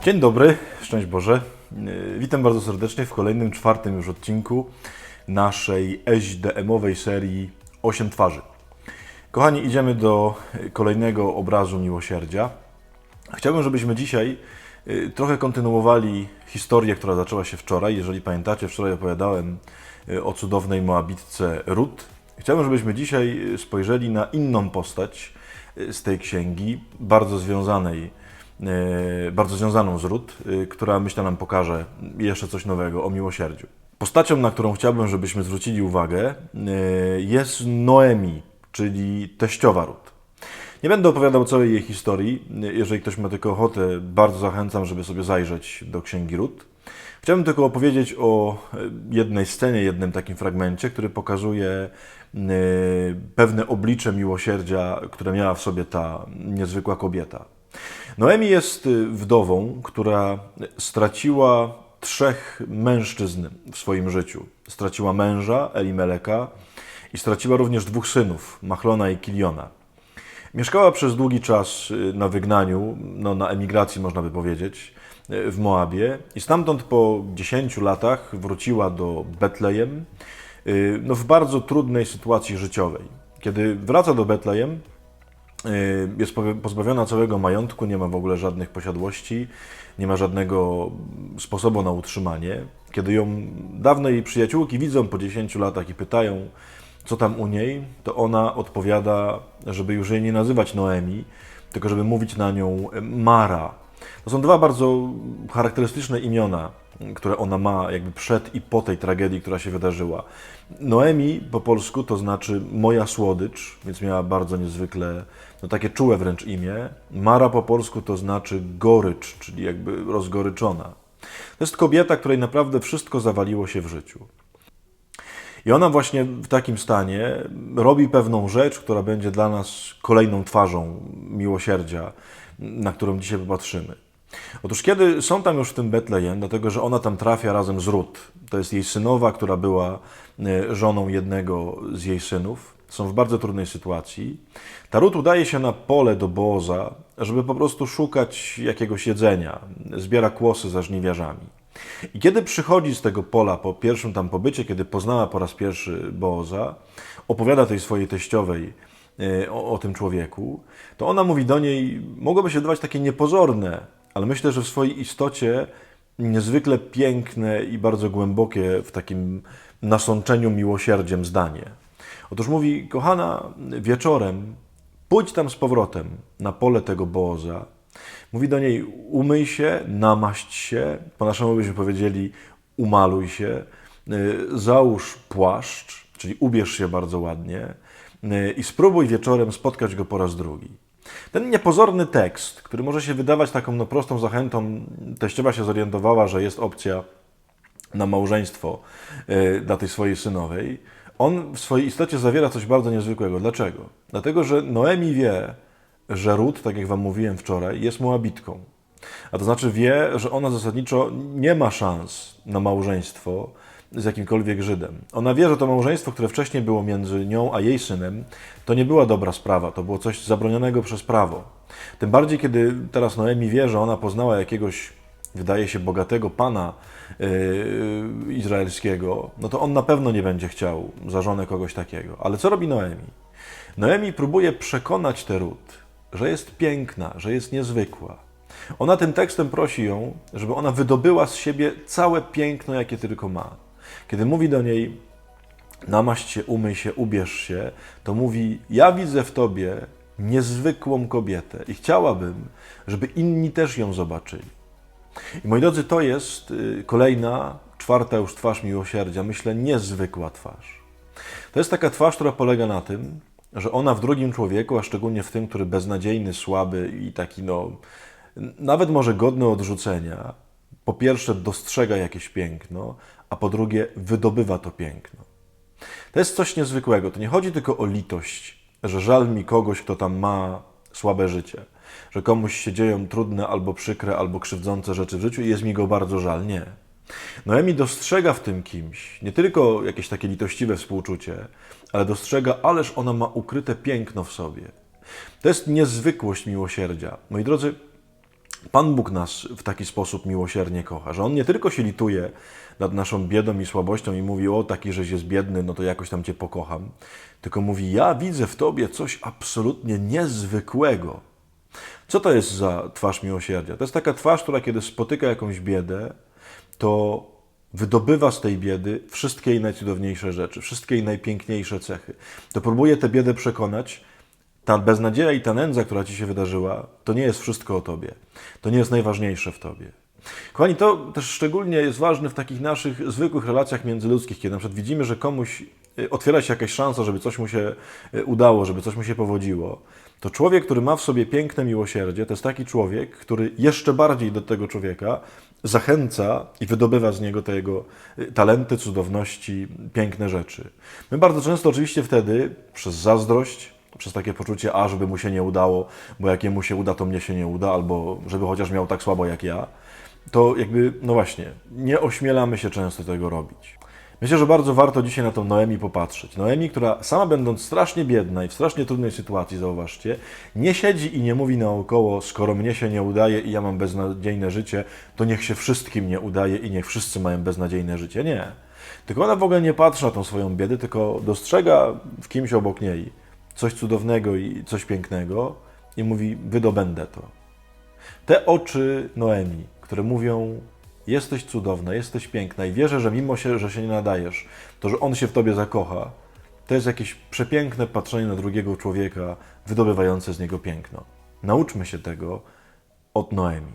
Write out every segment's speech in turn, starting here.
Dzień dobry, szczęść Boże. Witam bardzo serdecznie w kolejnym, czwartym już odcinku naszej SDM-owej serii 8 twarzy. Kochani, idziemy do kolejnego obrazu miłosierdzia. Chciałbym, żebyśmy dzisiaj trochę kontynuowali historię, która zaczęła się wczoraj. Jeżeli pamiętacie, wczoraj opowiadałem o cudownej Moabitce Rut. Chciałbym, żebyśmy dzisiaj spojrzeli na inną postać z tej księgi, bardzo związaną z Rut, która, myślę, nam pokaże jeszcze coś nowego o miłosierdziu. Postacią, na którą chciałbym, żebyśmy zwrócili uwagę, jest Noemi, czyli teściowa Rut. Nie będę opowiadał całej jej historii. Jeżeli ktoś ma tylko ochotę, bardzo zachęcam, żeby sobie zajrzeć do księgi Rut. Chciałbym tylko opowiedzieć o jednej scenie, jednym takim fragmencie, który pokazuje pewne oblicze miłosierdzia, które miała w sobie ta niezwykła kobieta. Noemi jest wdową, która straciła 3 mężczyzn w swoim życiu. Straciła męża, Elimeleka, i straciła również 2 synów, Machlona i Kiliona. Mieszkała przez długi czas na wygnaniu, na emigracji można by powiedzieć, w Moabie i stamtąd po 10 latach wróciła do Betlejem w bardzo trudnej sytuacji życiowej. Kiedy wraca do Betlejem, jest pozbawiona całego majątku, nie ma w ogóle żadnych posiadłości, nie ma żadnego sposobu na utrzymanie. Kiedy ją dawne jej przyjaciółki widzą po 10 latach i pytają, co tam u niej, to ona odpowiada, żeby już jej nie nazywać Noemi, tylko żeby mówić na nią Mara. To są 2 bardzo charakterystyczne imiona, które ona ma jakby przed i po tej tragedii, która się wydarzyła. Noemi po polsku to znaczy moja słodycz, więc miała bardzo niezwykle, takie czułe wręcz imię. Mara po polsku to znaczy gorycz, czyli jakby rozgoryczona. To jest kobieta, której naprawdę wszystko zawaliło się w życiu. I ona właśnie w takim stanie robi pewną rzecz, która będzie dla nas kolejną twarzą miłosierdzia, na którą dzisiaj popatrzymy. Otóż kiedy są tam już w tym Betlejem, dlatego że ona tam trafia razem z Rut, to jest jej synowa, która była żoną jednego z jej synów, są w bardzo trudnej sytuacji. Ta Rut udaje się na pole do Booza, żeby po prostu szukać jakiegoś jedzenia, zbiera kłosy za żniwiarzami. I kiedy przychodzi z tego pola po pierwszym tam pobycie, kiedy poznała po raz pierwszy Booza, opowiada tej swojej teściowej o tym człowieku, to ona mówi do niej, mogłoby się wydawać takie niepozorne, ale myślę, że w swojej istocie niezwykle piękne i bardzo głębokie w takim nasączeniu miłosierdziem zdanie. Otóż mówi, kochana, wieczorem pójdź tam z powrotem na pole tego Booza. Mówi do niej, umyj się, namaść się, po naszemu byśmy powiedzieli, umaluj się, załóż płaszcz, czyli ubierz się bardzo ładnie i spróbuj wieczorem spotkać go po raz drugi. Ten niepozorny tekst, który może się wydawać taką prostą zachętą, teściowa się zorientowała, że jest opcja na małżeństwo dla tej swojej synowej, on w swojej istocie zawiera coś bardzo niezwykłego. Dlaczego? Dlatego, że Noemi wie, że Rut, tak jak wam mówiłem wczoraj, jest Moabitką. A to znaczy wie, że ona zasadniczo nie ma szans na małżeństwo z jakimkolwiek Żydem. Ona wie, że to małżeństwo, które wcześniej było między nią a jej synem, to nie była dobra sprawa, to było coś zabronionego przez prawo. Tym bardziej, kiedy teraz Noemi wie, że ona poznała jakiegoś, wydaje się, bogatego pana izraelskiego, no to on na pewno nie będzie chciał za żonę kogoś takiego. Ale co robi Noemi? Noemi próbuje przekonać tę Rut, że jest piękna, że jest niezwykła. Ona tym tekstem prosi ją, żeby ona wydobyła z siebie całe piękno, jakie tylko ma. Kiedy mówi do niej, namaść się, umyj się, ubierz się, to mówi, ja widzę w tobie niezwykłą kobietę i chciałabym, żeby inni też ją zobaczyli. I moi drodzy, to jest kolejna, 4. już twarz miłosierdzia, myślę, niezwykła twarz. To jest taka twarz, która polega na tym, że ona w drugim człowieku, a szczególnie w tym, który beznadziejny, słaby i taki, nawet może godny odrzucenia, po pierwsze dostrzega jakieś piękno, a po drugie wydobywa to piękno. To jest coś niezwykłego. To nie chodzi tylko o litość, że żal mi kogoś, kto tam ma słabe życie, że komuś się dzieją trudne albo przykre, albo krzywdzące rzeczy w życiu i jest mi go bardzo żal. Nie. Noemi dostrzega w tym kimś nie tylko jakieś takie litościwe współczucie, ale dostrzega, ależ ona ma ukryte piękno w sobie. To jest niezwykłość miłosierdzia. Moi drodzy, Pan Bóg nas w taki sposób miłosiernie kocha, że On nie tylko się lituje nad naszą biedą i słabością i mówi, o taki, żeś jest biedny, no to jakoś tam Cię pokocham, tylko mówi, ja widzę w Tobie coś absolutnie niezwykłego. Co to jest za twarz miłosierdzia? To jest taka twarz, która kiedy spotyka jakąś biedę, to wydobywa z tej biedy wszystkie jej najcudowniejsze rzeczy, wszystkie jej najpiękniejsze cechy. To próbuje tę biedę przekonać, ta beznadzieja i ta nędza, która Ci się wydarzyła, to nie jest wszystko o Tobie. To nie jest najważniejsze w Tobie. Kochani, to też szczególnie jest ważne w takich naszych zwykłych relacjach międzyludzkich, kiedy na przykład widzimy, że komuś otwiera się jakaś szansa, żeby coś mu się udało, żeby coś mu się powodziło. To człowiek, który ma w sobie piękne miłosierdzie, to jest taki człowiek, który jeszcze bardziej do tego człowieka zachęca i wydobywa z niego te jego talenty, cudowności, piękne rzeczy. My bardzo często oczywiście wtedy przez zazdrość, przez takie poczucie, żeby mu się nie udało, bo jak jemu się uda, to mnie się nie uda, albo żeby chociaż miał tak słabo jak ja, to jakby, no właśnie, nie ośmielamy się często tego robić. Myślę, że bardzo warto dzisiaj na tą Noemi popatrzeć. Noemi, która sama będąc strasznie biedna i w strasznie trudnej sytuacji, zauważcie, nie siedzi i nie mówi naokoło, skoro mnie się nie udaje i ja mam beznadziejne życie, to niech się wszystkim nie udaje i niech wszyscy mają beznadziejne życie. Nie. Tylko ona w ogóle nie patrzy na tą swoją biedę, tylko dostrzega w kimś obok niej coś cudownego i coś pięknego i mówi, wydobędę to. Te oczy Noemi, które mówią, jesteś cudowna, jesteś piękna i wierzę, że mimo że się nie nadajesz, to, że on się w tobie zakocha, to jest jakieś przepiękne patrzenie na drugiego człowieka, wydobywające z niego piękno. Nauczmy się tego od Noemi.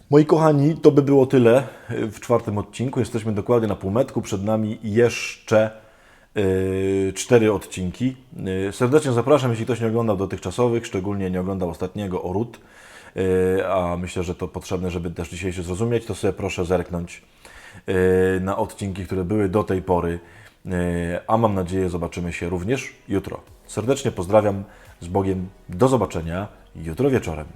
Moi kochani, to by było tyle w 4. odcinku. Jesteśmy dokładnie na półmetku. Przed nami jeszcze 4 odcinki. Serdecznie zapraszam, jeśli ktoś nie oglądał dotychczasowych, szczególnie nie oglądał ostatniego o Rut, a myślę, że to potrzebne, żeby też dzisiaj się zrozumieć, to sobie proszę zerknąć na odcinki, które były do tej pory, a mam nadzieję, zobaczymy się również jutro. Serdecznie pozdrawiam, z Bogiem, do zobaczenia jutro wieczorem.